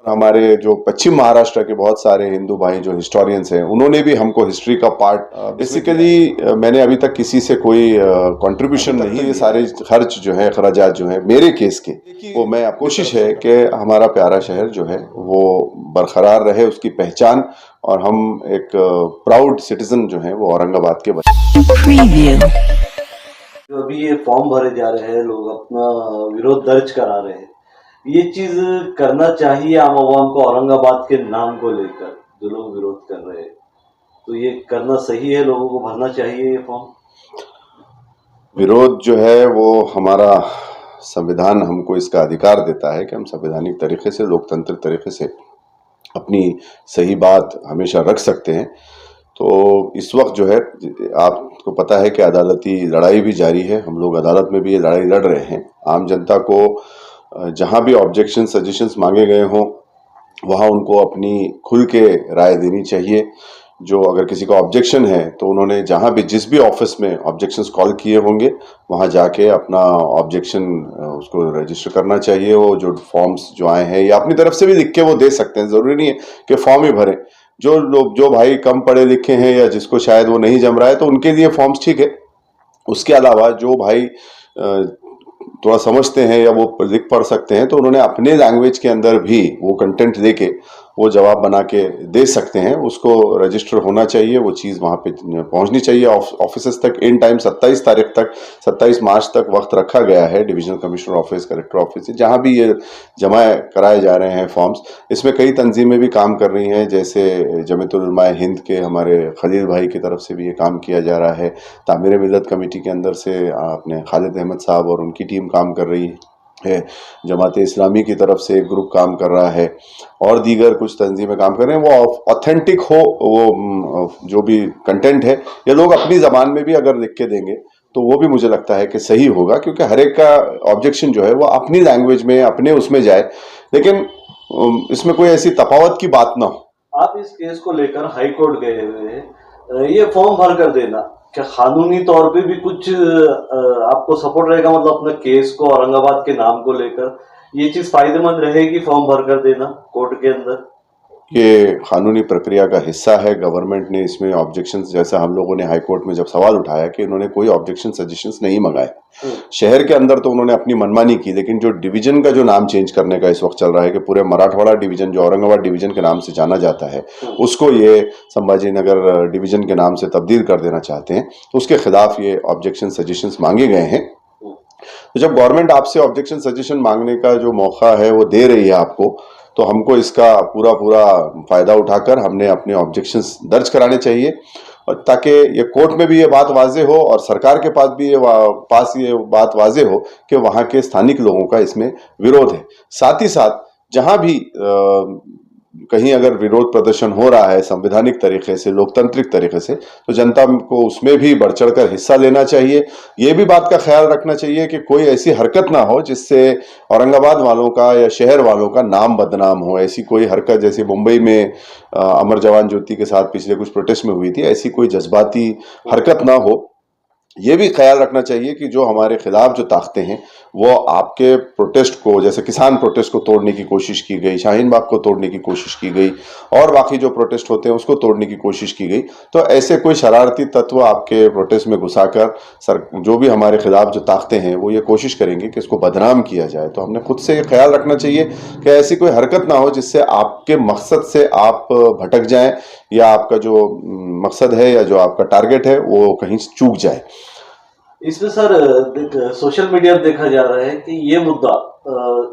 हमारे जो पश्चिम महाराष्ट्र के बहुत सारे हिंदू भाई जो हिस्टोरियंस हैं, उन्होंने भी हमको हिस्ट्री का पार्ट बेसिकली मैंने अभी तक किसी से कोई कंट्रीब्यूशन नहीं, ये सारे खर्च जो है खराजात जो है मेरे केस के, वो मैं कोशिश है कि हमारा प्यारा शहर जो है वो बरकरार रहे, उसकी पहचान, और हम एक प्राउड सिटीजन जो है वो औरंगाबाद के बने। जो अभी ये फॉर्म भरे जा रहे हैं, लोग अपना विरोध दर्ज करा रहे हैं, ये चीज करना चाहिए आम आवाम को औरंगाबाद के नाम को लेकर जो लोग विरोध कर रहे हैं, तो ये करना सही है? लोगों को भरना चाहिए ये फॉर्म? विरोध जो है वो हमारा संविधान हमको इसका अधिकार देता है कि हम संवैधानिक तरीके से, लोकतांत्रिक तरीके से अपनी सही बात हमेशा रख सकते हैं। तो इस वक्त जो है आपको पता है कि अदालती लड़ाई भी जारी है, हम लोग अदालत में भी ये लड़ाई लड़ रहे हैं। आम जनता को जहां भी ऑब्जेक्शन सजेशंस मांगे गए हों वहां उनको अपनी खुल के राय देनी चाहिए। जो अगर किसी का ऑब्जेक्शन है तो उन्होंने जहां भी जिस भी ऑफिस में ऑब्जेक्शंस कॉल किए होंगे वहां जाके अपना ऑब्जेक्शन उसको रजिस्टर करना चाहिए। वो जो फॉर्म्स जो आए हैं या अपनी तरफ से भी लिख के वो दे सकते हैं, जरूरी नहीं है कि फॉर्म ही भरें। जो लोग, जो भाई कम पढ़े लिखे हैं या जिसको शायद वो नहीं जम रहा है, तो उनके लिए फॉर्म्स ठीक है। उसके अलावा जो भाई थोड़ा समझते हैं या वो लिख पढ़ सकते हैं, तो उन्होंने अपने लैंग्वेज के अंदर भी वो कंटेंट लेके वो जवाब बना के दे सकते हैं। उसको रजिस्टर होना चाहिए, वो चीज़ वहाँ पे पहुँचनी चाहिए ऑफिस तक इन टाइम। 27 तारीख तक, 27 मार्च तक वक्त रखा गया है divisional commissioner office, collector office से, जहाँ भी ये जमा कराए जा रहे हैं फॉर्म्स। इसमें कई तंजीमें भी काम कर रही हैं, जैसे जमीयतुल उलमा हिंद के हमारे खलील भाई की तरफ से भी ये काम किया जा रहा है। तामीर मिल्लत कमेटी के अंदर से अपने खालिद अहमद साहब और उनकी टीम काम कर रही है। जमात इस्लामी की तरफ से एक ग्रुप काम कर रहा है, और दीगर कुछ तंजीमें काम कर रहे हैं। वो ऑथेंटिक हो, वो जो भी कंटेंट है ये लोग अपनी ज़बान में भी अगर लिख के देंगे तो वो भी मुझे लगता है कि सही होगा, क्योंकि हर एक का ऑब्जेक्शन जो है वो अपनी लैंग्वेज में, अपने उसमें जाए, लेकिन इसमें कोई ऐसी तफावत की बात ना हो। आप इस केस को लेकर हाई कोर्ट गए हुए हैं, ये फॉर्म भर कर देना क्या कानूनी तौर पे भी कुछ आपको सपोर्ट रहेगा? मतलब अपने केस को, औरंगाबाद के नाम को लेकर ये चीज फायदेमंद रहेगी फॉर्म भर कर देना कोर्ट के अंदर? ये कानूनी प्रक्रिया का हिस्सा है। गवर्नमेंट ने इसमें ऑब्जेक्शंस, जैसा हम लोगों ने हाई कोर्ट में जब सवाल उठाया कि उन्होंने कोई ऑब्जेक्शन सजेशंस नहीं मंगाए, शहर के अंदर तो उन्होंने अपनी मनमानी की, लेकिन जो डिवीजन का जो नाम चेंज करने का इस वक्त चल रहा है कि पूरे मराठवाड़ा डिवीजन जो औरंगाबाद डिवीजन के नाम से जाना जाता है उसको ये संभाजी नगर डिवीजन के नाम से तब्दील कर देना चाहते हैं, तो उसके खिलाफ ये ऑब्जेक्शन सजेशंस मांगे गए हैं। तो जब गवर्नमेंट आपसे ऑब्जेक्शन सजेशन मांगने का जो मौका है वो दे रही है आपको, तो हमको इसका पूरा फायदा उठाकर हमने अपने ऑब्जेक्शंस दर्ज कराने चाहिए, और ताकि ये कोर्ट में भी ये बात वाजे हो और सरकार के पास भी ये बात वाजे हो कि वहाँ के स्थानिक लोगों का इसमें विरोध है। साथ ही साथ जहाँ भी कहीं अगर विरोध प्रदर्शन हो रहा है संवैधानिक तरीके से, लोकतांत्रिक तरीके से, तो जनता को उसमें भी बढ़ चढ़कर हिस्सा लेना चाहिए। ये भी बात का ख्याल रखना चाहिए कि कोई ऐसी हरकत ना हो जिससे औरंगाबाद वालों का या शहर वालों का नाम बदनाम हो। ऐसी कोई हरकत जैसे मुंबई में अमर जवान ज्योति के साथ पिछले कुछ प्रोटेस्ट में हुई थी, ऐसी कोई जज्बाती हरकत ना हो। ये भी ख्याल रखना चाहिए कि जो हमारे खिलाफ जो ताकतें हैं वो आपके प्रोटेस्ट को, जैसे किसान प्रोटेस्ट को तोड़ने की कोशिश की गई, शाहीन बाग को तोड़ने की कोशिश की गई, और बाकी जो प्रोटेस्ट होते हैं उसको तोड़ने की कोशिश की गई, तो ऐसे कोई शरारती तत्व आपके प्रोटेस्ट में घुसाकर जो भी हमारे खिलाफ जो ताकतें हैं वो ये कोशिश करेंगे कि इसको बदनाम किया जाए। तो हमने खुद से ये ख्याल रखना चाहिए कि ऐसी कोई हरकत ना हो जिससे आपके मकसद से आप भटक जाएं, या आपका जो मकसद है या जो आपका टारगेट है वो कहीं चूक जाए। इसमें सर सोशल मीडिया पर देखा जा रहा है कि ये मुद्दा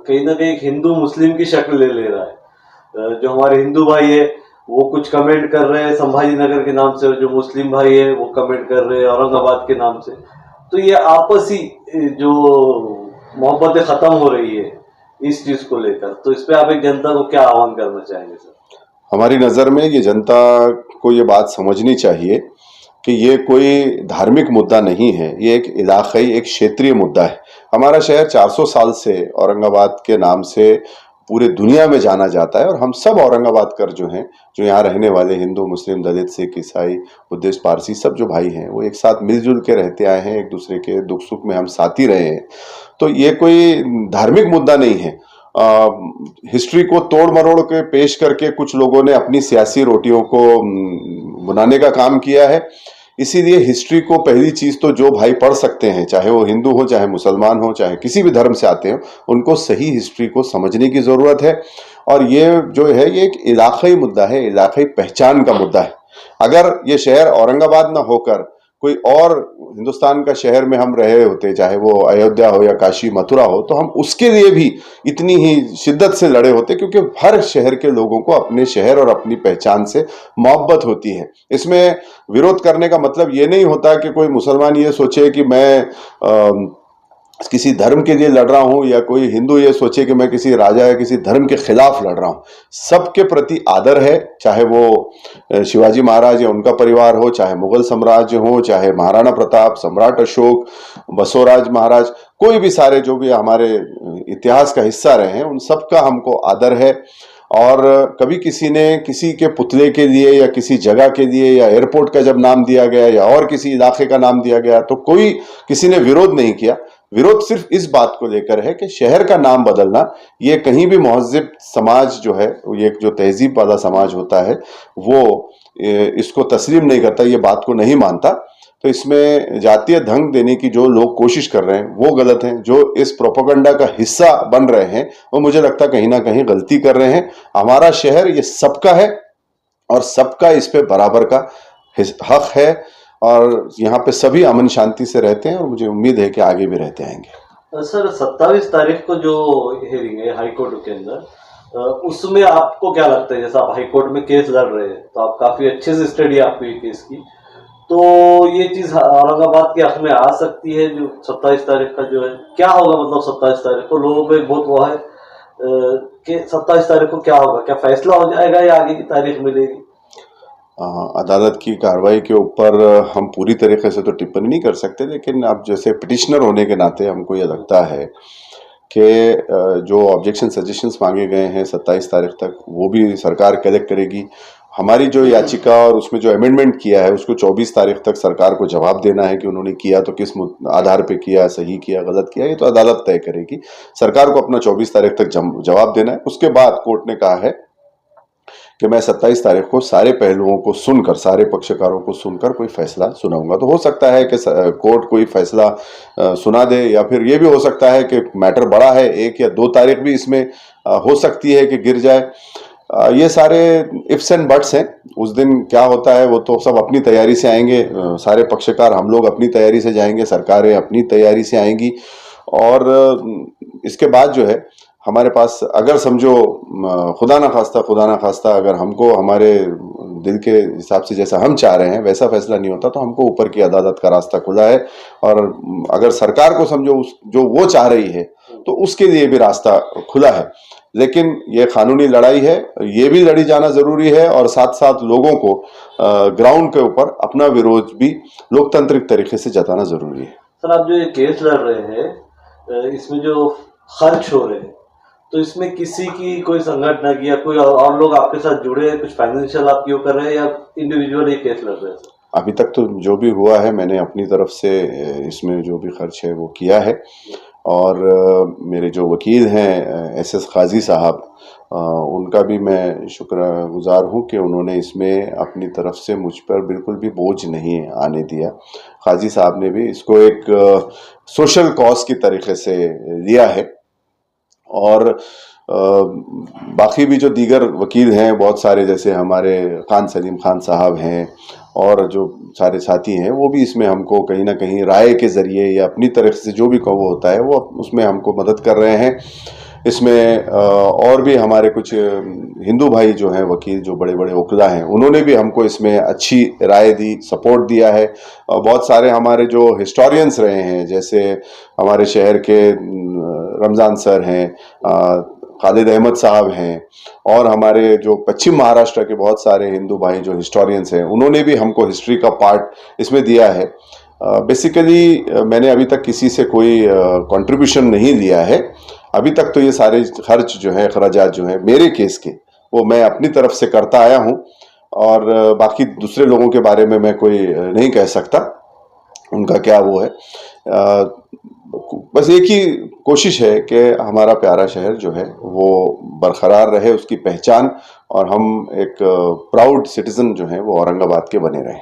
कहीं ना कहीं हिंदू मुस्लिम की शक्ल ले रहा है। जो हमारे हिंदू भाई है वो कुछ कमेंट कर रहे हैं संभाजी नगर के नाम से, जो मुस्लिम भाई है वो कमेंट कर रहे हैं औरंगाबाद के नाम से। तो ये आपसी जो मोहब्बतें खत्म हो रही है इस चीज को लेकर, तो इस पे आप एक जनता को क्या आह्वान करना चाहेंगे सर? हमारी नज़र में ये जनता को ये बात समझनी चाहिए कि ये कोई धार्मिक मुद्दा नहीं है, ये एक इलाकाई, एक क्षेत्रीय मुद्दा है। हमारा शहर 400 साल से औरंगाबाद के नाम से पूरे दुनिया में जाना जाता है, और हम सब औरंगाबादकर जो हैं, जो यहाँ रहने वाले हिंदू, मुस्लिम, दलित, सिख, ईसाई, बुद्धिस्ट, पारसी, सब जो भाई हैं वो एक साथ मिलजुल के रहते आए हैं। एक दूसरे के दुख सुख में हम साथ ही रहे हैं। तो ये कोई धार्मिक मुद्दा नहीं है। हिस्ट्री को तोड़ मरोड़ के पेश करके कुछ लोगों ने अपनी सियासी रोटियों को बनाने का काम किया है। इसीलिए हिस्ट्री को पहली चीज तो जो भाई पढ़ सकते हैं, चाहे वो हिंदू हो, चाहे मुसलमान हो, चाहे किसी भी धर्म से आते हो, उनको सही हिस्ट्री को समझने की जरूरत है। और ये जो है ये एक इलाकाई मुद्दा है, इलाकाई पहचान का मुद्दा है। अगर ये शहर औरंगाबाद ना होकर कोई और हिंदुस्तान का शहर में हम रहे होते, चाहे वो अयोध्या हो या काशी मथुरा हो, तो हम उसके लिए भी इतनी ही शिद्दत से लड़े होते, क्योंकि हर शहर के लोगों को अपने शहर और अपनी पहचान से मोहब्बत होती है। इसमें विरोध करने का मतलब ये नहीं होता कि कोई मुसलमान ये सोचे कि मैं किसी धर्म के लिए लड़ रहा हूं, या कोई हिंदू ये सोचे कि मैं किसी राजा या किसी धर्म के खिलाफ लड़ रहा हूं। सबके प्रति आदर है, चाहे वो शिवाजी महाराज या उनका परिवार हो, चाहे मुगल साम्राज्य हो, चाहे महाराणा प्रताप, सम्राट अशोक, बसवराज महाराज, कोई भी सारे जो भी हमारे इतिहास का हिस्सा रहे हैं, उन सबका हमको आदर है। और कभी किसी ने किसी के पुतले के लिए या किसी जगह के लिए या एयरपोर्ट का जब नाम दिया गया या और किसी इलाके का नाम दिया गया, तो कोई किसी ने विरोध नहीं किया। विरोध सिर्फ इस बात को लेकर है कि शहर का नाम बदलना, ये कहीं भी महज़िब समाज जो है, ये जो तहजीब वाला समाज होता है, वो इसको तस्लीम नहीं करता, ये बात को नहीं मानता। तो इसमें जातीय ढंग देने की जो लोग कोशिश कर रहे हैं वो गलत हैं। जो इस प्रोपेगेंडा का हिस्सा बन रहे हैं वो मुझे लगता है कहीं ना कहीं गलती कर रहे हैं। हमारा शहर ये सबका है और सबका इस पे बराबर का हक है, और यहाँ पे सभी अमन शांति से रहते हैं, और मुझे उम्मीद है कि आगे भी रहते आएंगे। सर 27 तारीख को जो हियरिंग है हाई कोर्ट के अंदर, उसमें आपको क्या लगता है, जैसा आप हाई कोर्ट में केस लड़ रहे हैं तो आप काफी अच्छे से स्टडी आपकी केस की, तो ये चीज औरंगाबाद के हक में आ सकती है? जो 27 तारीख का जो है क्या होगा, मतलब 27 तारीख को लोगों पे बहुत वो है कि 27 तारीख को क्या होगा, क्या फैसला हो जाएगा या आगे की तारीख मिलेगी? अदालत की कार्रवाई के ऊपर हम पूरी तरीके से तो टिप्पणी नहीं कर सकते, लेकिन अब जैसे पिटिशनर होने के नाते हमको ये लगता है कि जो ऑब्जेक्शन सजेशंस मांगे गए हैं 27 तारीख तक, वो भी सरकार कलेक्ट करेगी। हमारी जो याचिका और उसमें जो अमेंडमेंट किया है उसको 24 तारीख तक सरकार को जवाब देना है कि उन्होंने किया तो किस आधार पे किया, सही किया, गलत किया, ये तो अदालत तय करेगी। सरकार को अपना 24 तारीख तक जवाब देना है। उसके बाद कोर्ट ने कहा है कि मैं 27 तारीख को सारे पहलुओं को सुनकर, सारे पक्षकारों को सुनकर कोई फैसला सुनाऊंगा। तो हो सकता है कि कोर्ट कोई फैसला सुना दे, या फिर ये भी हो सकता है कि मैटर बड़ा है, 1 या 2 तारीख भी इसमें हो सकती है कि गिर जाए। ये सारे इफ्स एंड बट्स हैं। उस दिन क्या होता है वो तो सब अपनी तैयारी से आएंगे, सारे पक्षकार, हम लोग अपनी तैयारी से जाएंगे, सरकारें अपनी तैयारी से आएंगी। और इसके बाद जो है हमारे पास, अगर समझो खुदा ना खास्ता अगर हमको हमारे दिल के हिसाब से जैसा हम चाह रहे हैं वैसा फैसला नहीं होता, तो हमको ऊपर की अदालत का रास्ता खुला है। और अगर सरकार को समझो जो वो चाह रही है तो उसके लिए भी रास्ता खुला है। लेकिन ये कानूनी लड़ाई है, ये भी लड़ी जाना जरूरी है, और साथ साथ लोगों को ग्राउंड के ऊपर अपना विरोध भी लोकतांत्रिक तरीके से जताना जरूरी है। सर आप जो ये केस लड़ रहे हैं, इसमें जो खर्च हो रहे हैं, तो इसमें किसी की कोई संगठन की या कोई और लोग आपके साथ जुड़े हैं, कुछ फाइनेंशियल आप क्यों कर रहे हैं, या इंडिविजुअल ये केस लड़ रहे हैं? अभी तक तो जो भी हुआ है मैंने अपनी तरफ से इसमें जो भी खर्च है वो किया है। और मेरे जो वकील हैं SS काजी साहब, उनका भी मैं शुक्रगुजार हूँ कि उन्होंने इसमें अपनी तरफ से मुझ पर बिल्कुल भी बोझ नहीं आने दिया। काजी साहब ने भी इसको एक सोशल कॉज की तरीके से लिया है। और बाकी भी जो दीगर वकील हैं बहुत सारे, जैसे हमारे खान सलीम खान साहब हैं और जो सारे साथी हैं, वो भी इसमें हमको कहीं ना कहीं राय के ज़रिए या अपनी तरफ से जो भी वो होता है वो उसमें हमको मदद कर रहे हैं। इसमें और भी हमारे कुछ हिंदू भाई जो हैं वकील, जो बड़े बड़े वकीला हैं, उन्होंने भी हमको इसमें अच्छी राय दी, सपोर्ट दिया है। बहुत सारे हमारे जो हिस्टोरियंस रहे हैं, जैसे हमारे शहर के रमज़ान सर हैं, खालिद अहमद साहब हैं, और हमारे जो पश्चिम महाराष्ट्र के बहुत सारे हिंदू भाई जो हिस्टोरियंस हैं, उन्होंने भी हमको हिस्ट्री का पार्ट इसमें दिया है। बेसिकली मैंने अभी तक किसी से कोई कंट्रीब्यूशन नहीं लिया है। अभी तक तो ये सारे खर्च जो है, खर्चात जो है मेरे केस के, वो मैं अपनी तरफ से करता आया हूँ, और बाकी दूसरे लोगों के बारे में मैं कोई नहीं कह सकता, उनका क्या वो है। बस एक ही कोशिश है कि हमारा प्यारा शहर जो है वो बरकरार रहे, उसकी पहचान, और हम एक प्राउड सिटीजन जो है वो औरंगाबाद के बने रहें।